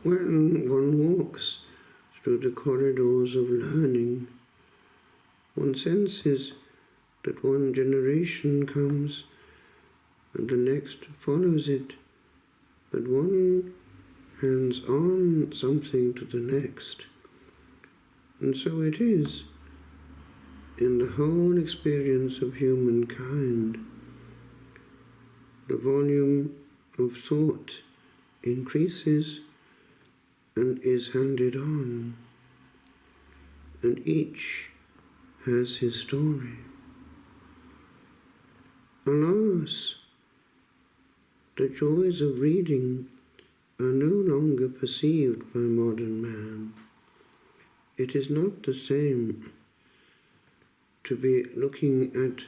When one walks through the corridors of learning, one senses that one generation comes and the next follows it, but one hands on something to the next. And so it is in the whole experience of humankind. The volume of thought increases and is handed on, and each has his story. Alas, the joys of reading are no longer perceived by modern man. It is not the same to be looking at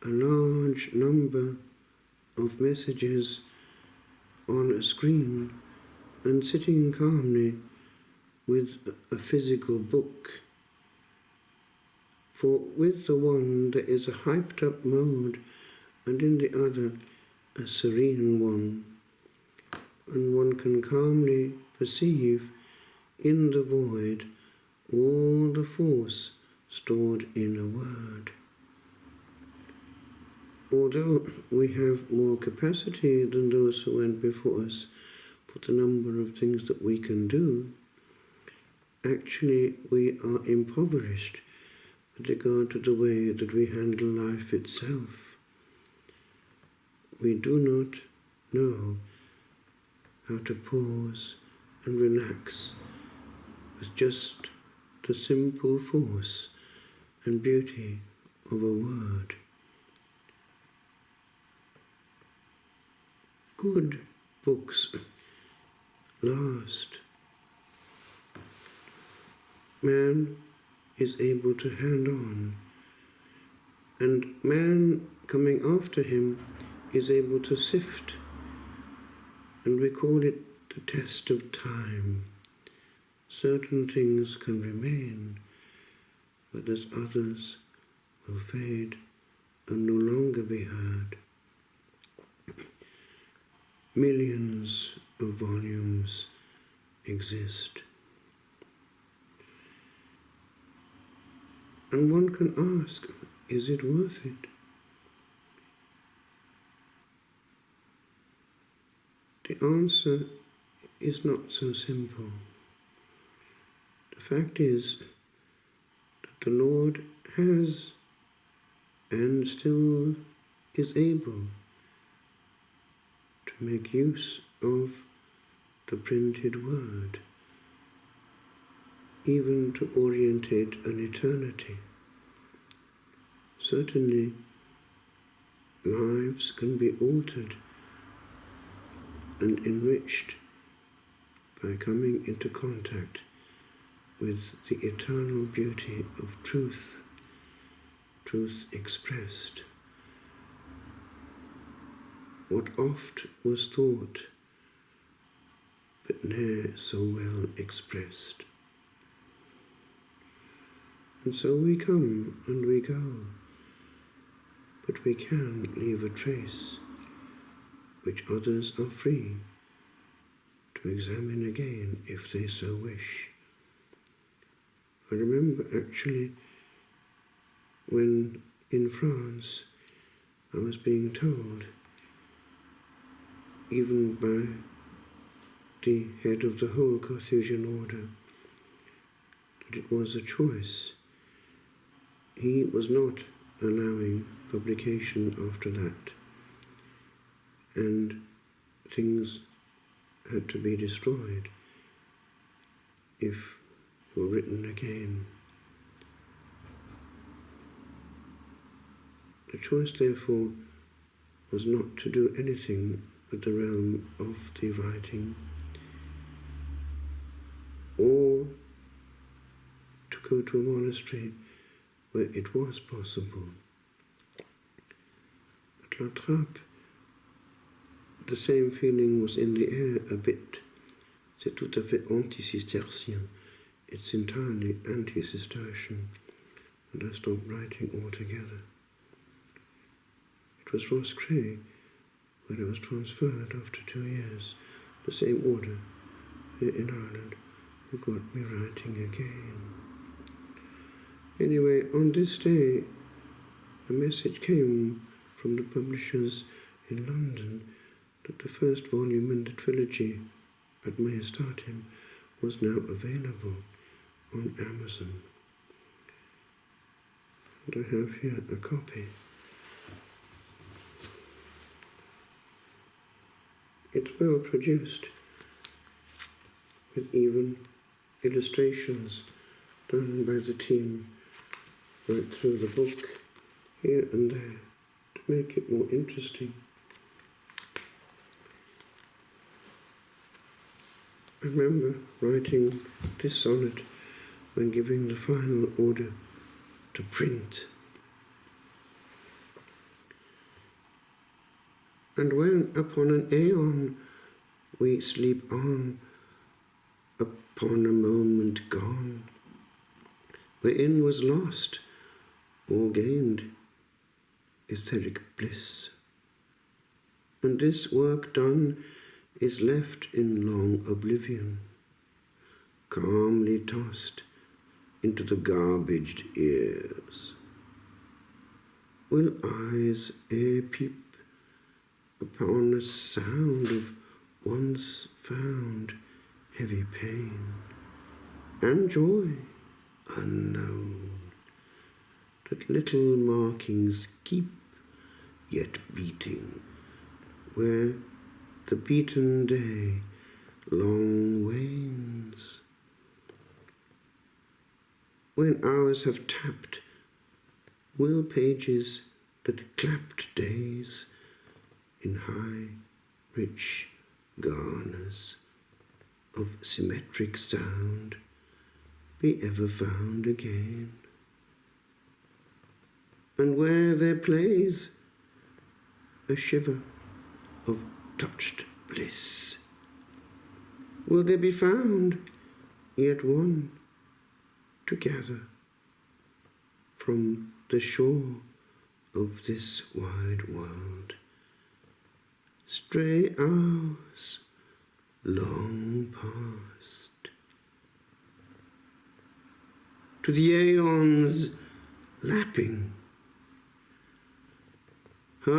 a large number of messages on a screen and sitting calmly with a physical book. For with the one there is a hyped up mode, and in the other a serene one, and one can calmly perceive in the void all the force stored in a word. Although we have more capacity than those who went before us for the number of things that we can do, actually we are impoverished with regard to the way that we handle life itself. We do not know how to pause and relax with just the simple force and beauty of a word. Good books last. Man is able to hand on, and man coming after him is able to sift, and we call it the test of time. Certain things can remain, but as others will fade and no longer be heard. Millions of volumes exist. And one can ask, is it worth it? The answer is not so simple. The fact is that the Lord has and still is able to make use of the printed word, even to orientate an eternity. Certainly, lives can be altered and enriched by coming into contact with the eternal beauty of truth, truth expressed. What oft was thought, but ne'er so well expressed. And so we come and we go, but we can leave a trace which others are free to examine again if they so wish. I remember actually when in France I was being told, even by the head of the whole Carthusian order, that it was a choice. He was not allowing publication after that, and things had to be destroyed if were written again. The choice, therefore, was not to do anything with the realm of the writing, or to go to a monastery where it was possible. At La Trappe, the same feeling was in the air a bit. C'est tout à fait anti-cistercien. It's entirely anti-Cistercian, and I stopped writing altogether. It was Roscrea, where I was transferred after 2 years, the same order here in Ireland who got me writing again. Anyway, on this day, a message came from the publishers in London that the first volume in the trilogy, Ad Majestatem, was now available on Amazon. And I have here a copy. It's well produced, with even illustrations done by the team right through the book, here and there, to make it more interesting. I remember writing this sonnet when giving the final order to print. And when upon an aeon we sleep on, upon a moment gone, wherein was lost or gained etheric bliss, and this work done is left in long oblivion, calmly tossed into the garbaged ears, will eyes e'er peep upon a sound of once found heavy pain and joy unknown, that little markings keep yet beating where the beaten day long wanes, when hours have tapped, will pages that clapped days in high, rich garners of symmetric sound be ever found again? And where there plays a shiver of touched bliss, will there be found yet one to gather from the shore of this wide world? Stray hours long past, to the aeons lapping, ah,